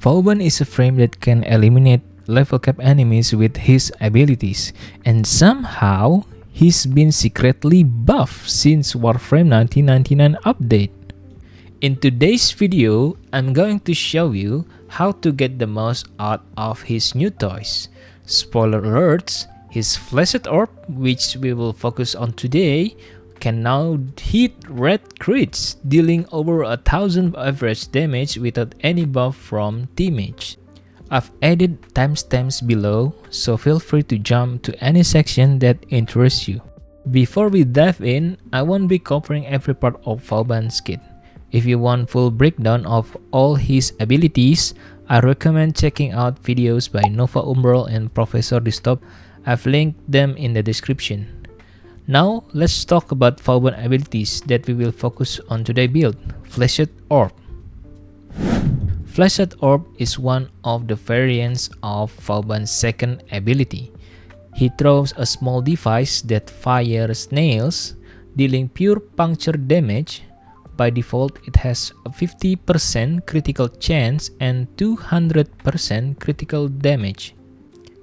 Vauban is a frame that can eliminate level cap enemies with his abilities, and somehow he's been secretly buffed since Warframe 1999 update. In today's video, I'm going to show you how to get the most out of his new toys. Spoiler alerts, his Flechette Orb, which we will focus on today, can now hit red crits, dealing over 1000 average damage without any buff from teammates. I've added timestamps below, so feel free to jump to any section that interests you. Before we dive in, I won't be covering every part of Vauban's kit. If you want full breakdown of all his abilities, I recommend checking out videos by Nova Umbral and Professor Distop. I've linked them in the description. Now, let's talk about Vauban abilities that we will focus on today's build, Flechette Orb. Flechette Orb is one of the variants of Vauban's second ability. He throws a small device that fires nails, dealing pure puncture damage. By default, it has a 50% critical chance and 200% critical damage.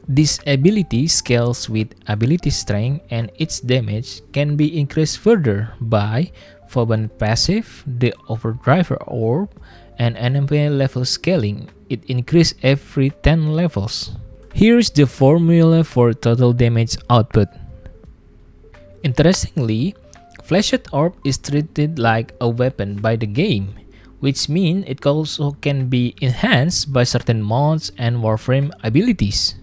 This ability scales with ability strength, and its damage can be increased further by Vauban passive, the Overdriver Orb, and enemy level scaling. It increases every 10 levels. Here's the formula for total damage output. Interestingly, Flechette Orb is treated like a weapon by the game, which means it also can be enhanced by certain mods and Warframe abilities.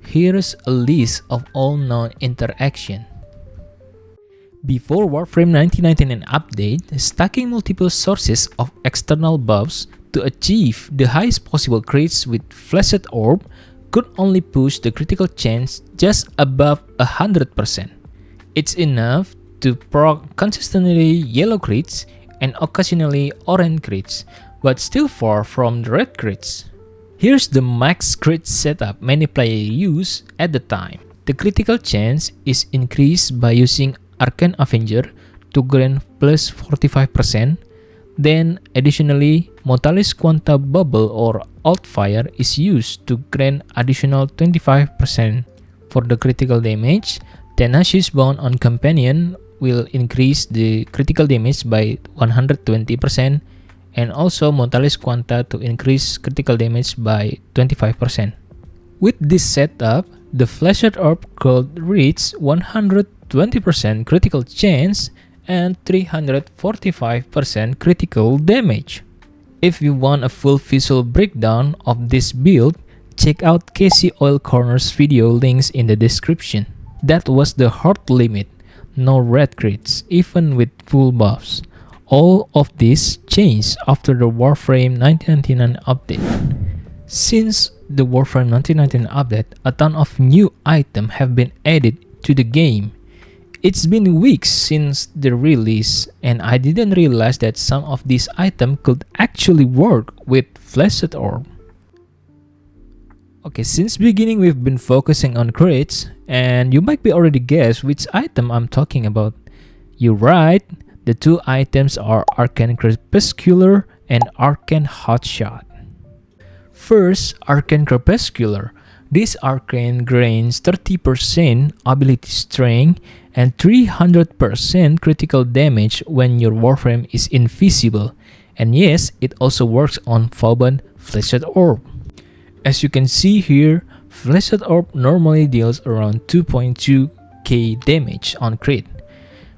Here's a list of all known interactions. Before Warframe 1999 update, stacking multiple sources of external buffs to achieve the highest possible crits with Flechette Orb could only push the critical chance just above 100%. It's enough to proc consistently yellow crits and occasionally orange crits, but still far from the red crits. Here's the max crit setup many players use at the time. The critical chance is increased by using Arcane Avenger to grant plus 45%. Then additionally, Mortalis Quanta Bubble or Altfire is used to grant additional 25% for the critical damage. Tenacious Bound on Companion will increase the critical damage by 120%, and also Mortalis Quanta to increase critical damage by 25%. With this setup, the Flechette Orb could reach 120% critical chance and 345% critical damage. If you want a full visual breakdown of this build, check out Casey Oil Corner's video links in the description. That was the hard limit, no red crits, even with full buffs. All of this changed after the Warframe 1999 update. Since the Warframe 1999 update, a ton of new items have been added to the game. It's been weeks since the release, and I didn't realize that some of these items could actually work with Flechette Orb. Okay, since beginning we've been focusing on crits, and you might be already guess which item I'm talking about. You're right, the two items are Arcane Crepuscular and Arcane Hot Shot. First, Arcane Crepuscular. This Arcane grants 30% ability strength and 300% critical damage when your Warframe is invisible. And yes, it also works on Vauban Flechette Orb. As you can see here, Flechette Orb normally deals around 2.2k damage on crit.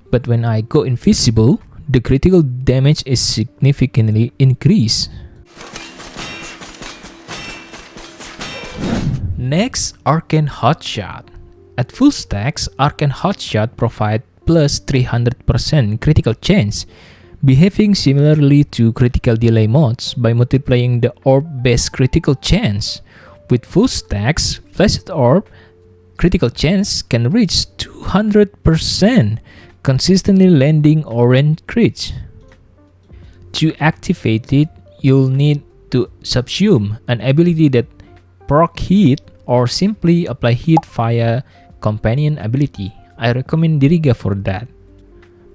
But when I go invisible, the critical damage is significantly increased. Next, Arcane Hot Shot. At full stacks, Arcane Hot Shot provides plus 300% critical chance, behaving similarly to critical delay mods by multiplying the orb-based critical chance. With full stacks, Flechette Orb critical chance can reach 200%, consistently landing orange crits. To activate it, you'll need to subsume an ability that proc hit or simply apply hit via companion ability. I recommend Diriga for that.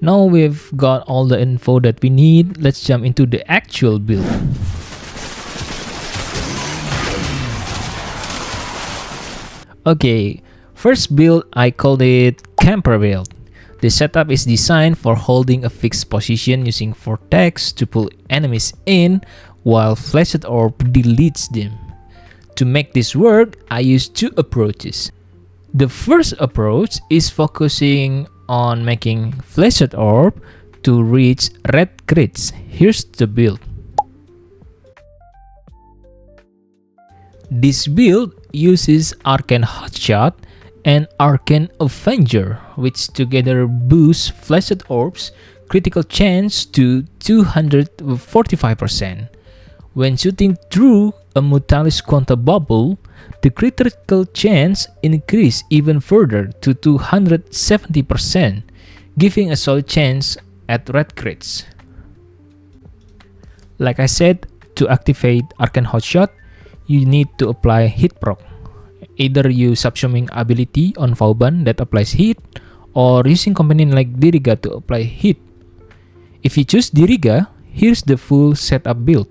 Now we've got all the info that we need, let's jump into the actual build. Okay, first build I called it camper build. The setup is designed for holding a fixed position using vortex to pull enemies in while Flechette Orb deletes them. To make this work, I use two approaches. The first approach is focusing on making Flechette Orb to reach red crits. Here's the build. This build uses Arcane Hot Shot and Arcane Avenger, which together boost Flechette Orb's critical chance to 245%. When shooting through a Mutalis Quanta bubble, the critical chance increases even further to 270%, giving a solid chance at red crits. Like I said, to activate Arcane Hot Shot, you need to apply hit proc. Either use subsuming ability on Vauban that applies hit, or using companion like Diriga to apply hit. If you choose Diriga, here's the full setup build.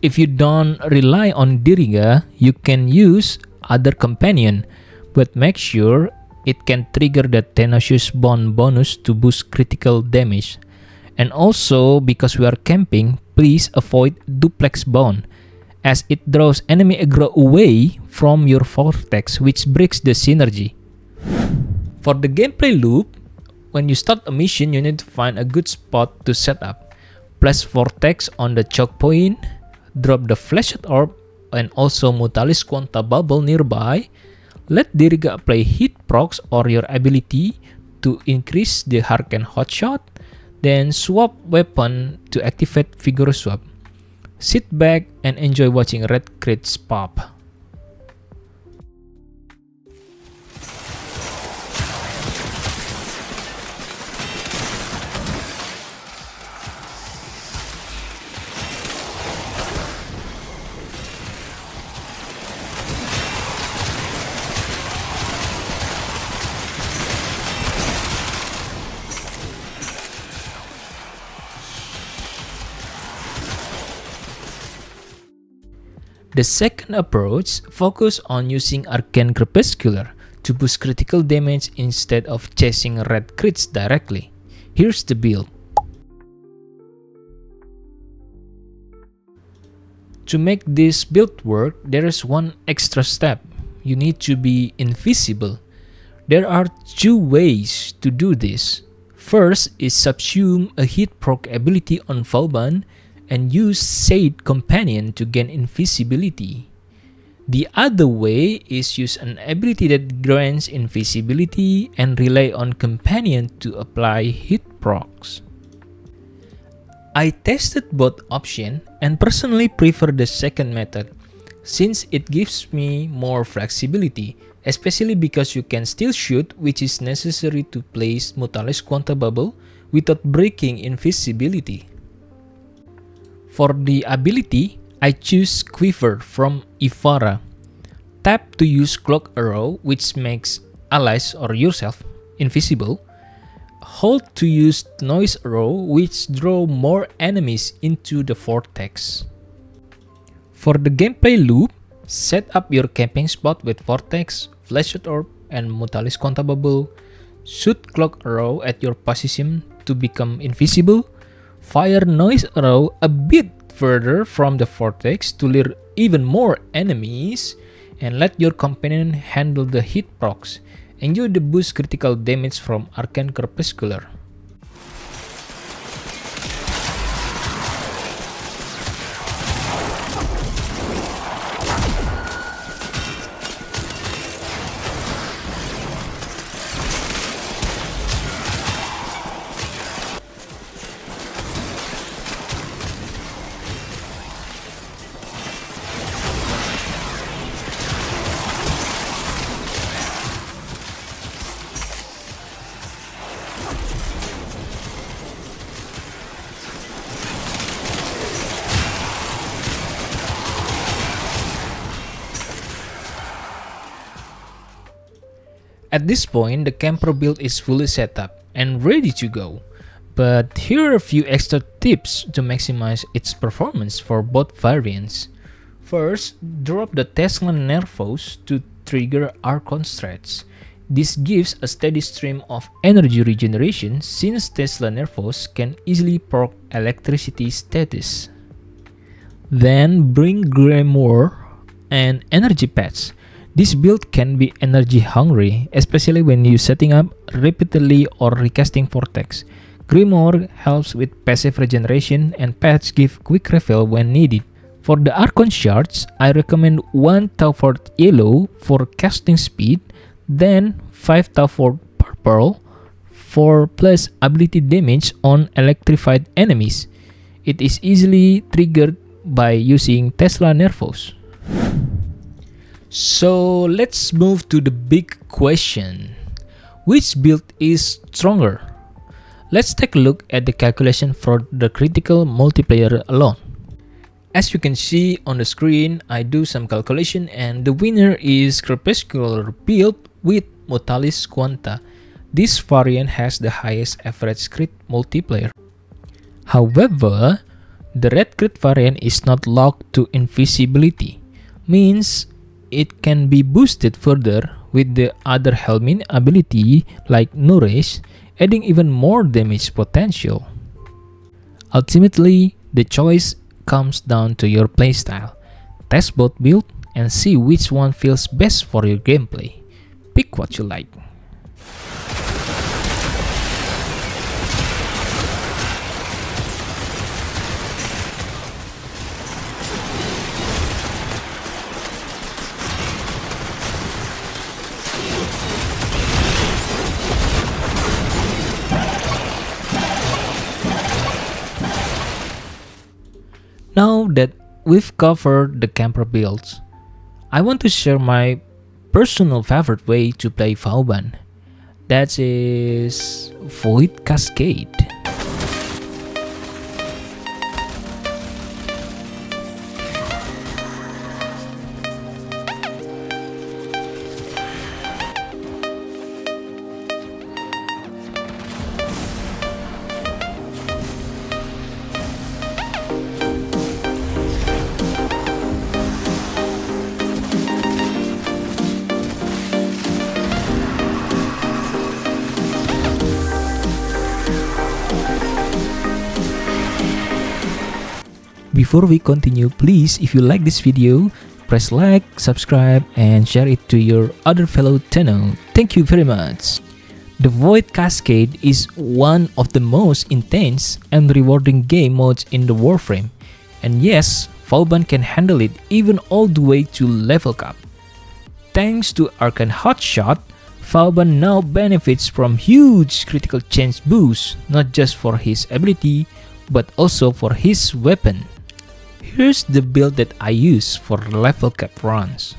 If you don't rely on Diriga, you can use other companion, but make sure it can trigger the Tenacious Bond bonus to boost critical damage. And also, because we are camping, please avoid Duplex Bond, as it draws enemy aggro away from your vortex, which breaks the synergy. For the gameplay loop, when you start a mission, you need to find a good spot to set up. Place vortex on the choke point, drop the Flechette Orb and also Mutalis Quanta bubble nearby. Let Diriga apply hit procs or your ability to increase the Arcane Hot Shot, then swap weapon to activate Vigorous Swap. Sit back and enjoy watching red crits pop. The second approach focuses on using Arcane Crepuscular to boost critical damage instead of chasing red crits directly. Here's the build. To make this build work, there is one extra step. You need to be invisible. There are two ways to do this. First is subsume a hit proc ability on Vauban and use Shade Companion to gain invisibility. The other way is use an ability that grants invisibility and rely on Companion to apply hit procs. I tested both options and personally prefer the second method since it gives me more flexibility, especially because you can still shoot, which is necessary to place Mutalis Quanta bubble without breaking invisibility. For the ability, I choose Quiver from Ivara. Tap to use Cloak Arrow, which makes allies or yourself invisible. Hold to use Noise Arrow, which draw more enemies into the vortex. For the gameplay loop, set up your camping spot with Vortex, Flechette Orb, and Mutalis Quanta bubble. Shoot Cloak Arrow at your position to become invisible. Fire Noise Arrow a bit further from the vortex to lure even more enemies, and let your companion handle the hit procs. Enjoy the boost critical damage from Arcane Crepuscular. At this point, the camper build is fully set up and ready to go. But here are a few extra tips to maximize its performance for both variants. First, drop the Tesla Nervos to trigger Arcane Strats. This gives a steady stream of energy regeneration since Tesla Nervos can easily proc electricity status. Then bring Grimoire and Energy Pads. This build can be energy hungry, especially when you setting up repeatedly or recasting Vortex. Grimoire helps with passive regeneration and pads give quick refill when needed. For the Arcane Shards, I recommend 1 Taufold Yellow for casting speed, then 5 Taufold Purple for plus ability damage on electrified enemies. It is easily triggered by using Tesla Nervos. So let's move to the big question. Which build is stronger? Let's take a look at the calculation for the critical multiplayer alone. As you can see on the screen, I do some calculation and the winner is Crepuscular build with Mutalis Quanta. This variant has the highest average crit multiplier. However, the red crit variant is not locked to invisibility, means it can be boosted further with the other Helmin ability like Nourish, adding even more damage potential. Ultimately, the choice comes down to your playstyle. Test both builds and see which one feels best for your gameplay. Pick what you like. Now that we've covered the camper builds, I want to share my personal favorite way to play Vauban. That is Void Cascade. Before we continue, please, if you like this video, press like, subscribe, and share it to your other fellow Tenno. Thank you very much. The Void Cascade is one of the most intense and rewarding game modes in the Warframe. And yes, Vauban can handle it even all the way to level cap. Thanks to Arcane Hot Shot, Vauban now benefits from huge critical chance boost, not just for his ability, but also for his weapon. Here's the build that I use for level cap runs.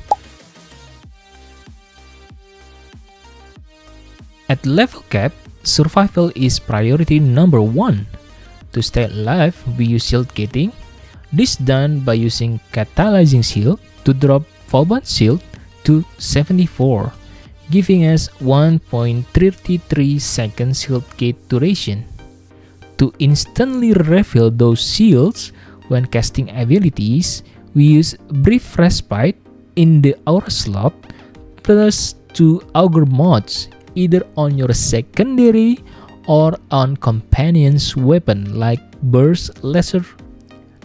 At level cap, survival is priority number 1. To stay alive, we use shield gating. This done by using catalyzing shield to drop Vauban shield to 74, giving us 1.33 seconds shield gate duration. To instantly refill those shields when casting abilities, we use Brief Respite in the Aura slot plus 2 Augur mods, either on your secondary or on companion's weapon like Burst Laser.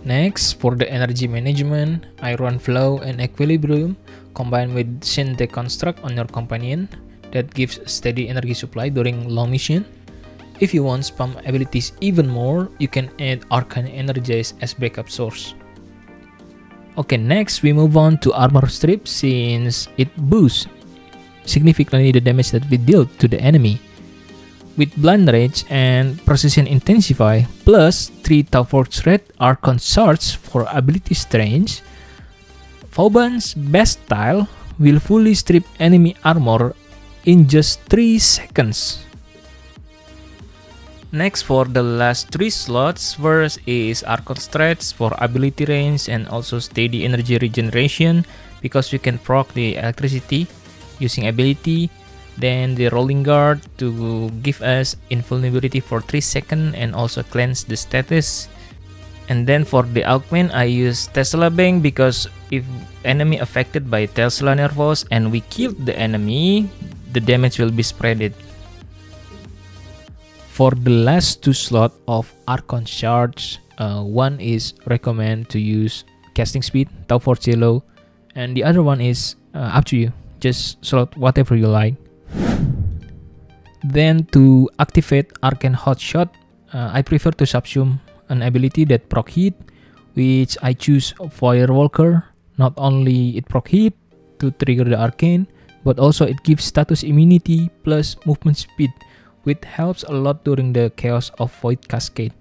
Next, for the energy management, I run Flow and Equilibrium combined with Synthetic Construct on your companion that gives steady energy supply during long mission. If you want spam abilities even more, you can add Arcane Energize as backup source. Okay, next we move on to Armor Strip since it boosts significantly the damage that we deal to the enemy. With Blind Rage and Precision Intensify plus 3 Tauforge Red Arcane Shards for ability Strange, Vauban's best style will fully strip enemy armor in just 3 seconds. Next, for the last 3 slots, first is Arcane Strats for ability range and also steady energy regeneration because you can proc the electricity using ability. Then the Rolling Guard to give us invulnerability for 3 seconds and also cleanse the status. And then for the augment, I use Tesla Bang because if enemy affected by Tesla Nervous and we killed the enemy, the damage will be spreaded. For the last two slots of Arcane Shards, one is recommend to use casting speed, Tau Force Yellow, and the other one is up to you. Just slot whatever you like. Then to activate Arcane Hot Shot, I prefer to subsume an ability that proc hit, which I choose Firewalker. Not only it proc hit to trigger the arcane, but also it gives status immunity plus movement speed, which helps a lot during the chaos of Void Cascade.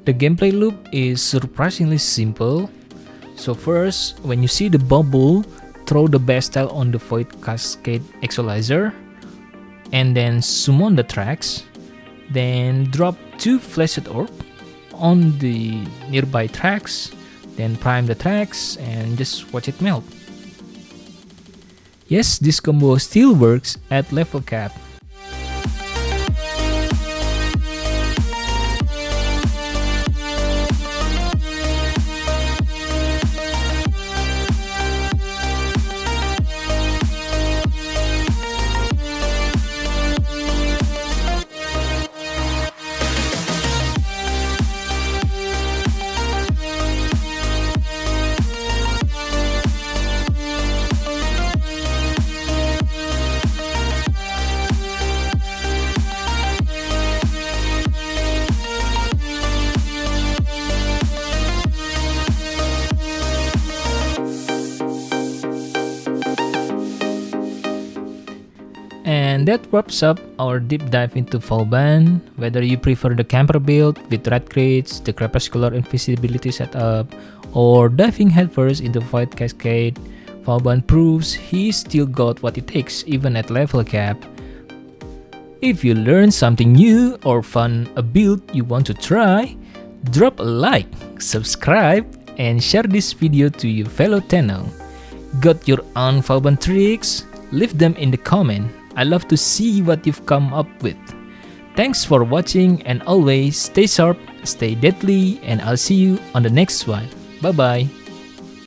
The gameplay loop is surprisingly simple. So first, when you see the bubble, throw the Bestial on the Void Cascade Equalizer, and then summon the tracks. Then drop 2 Flechette Orb on the nearby tracks, then prime the tracks and just watch it melt. Yes, this combo still works at level cap. And that wraps up our deep dive into Vauban. Whether you prefer the camper build with red crates, the crepuscular invisibility setup, or diving headfirst into Void Cascade, Vauban proves he still got what it takes even at level cap. If you learned something new or found a build you want to try, drop a like, subscribe, and share this video to your fellow Tenno. Got your own Vauban tricks? Leave them in the comment. I love to see what you've come up with. Thanks for watching and always stay sharp, stay deadly, and I'll see you on the next one. Bye bye.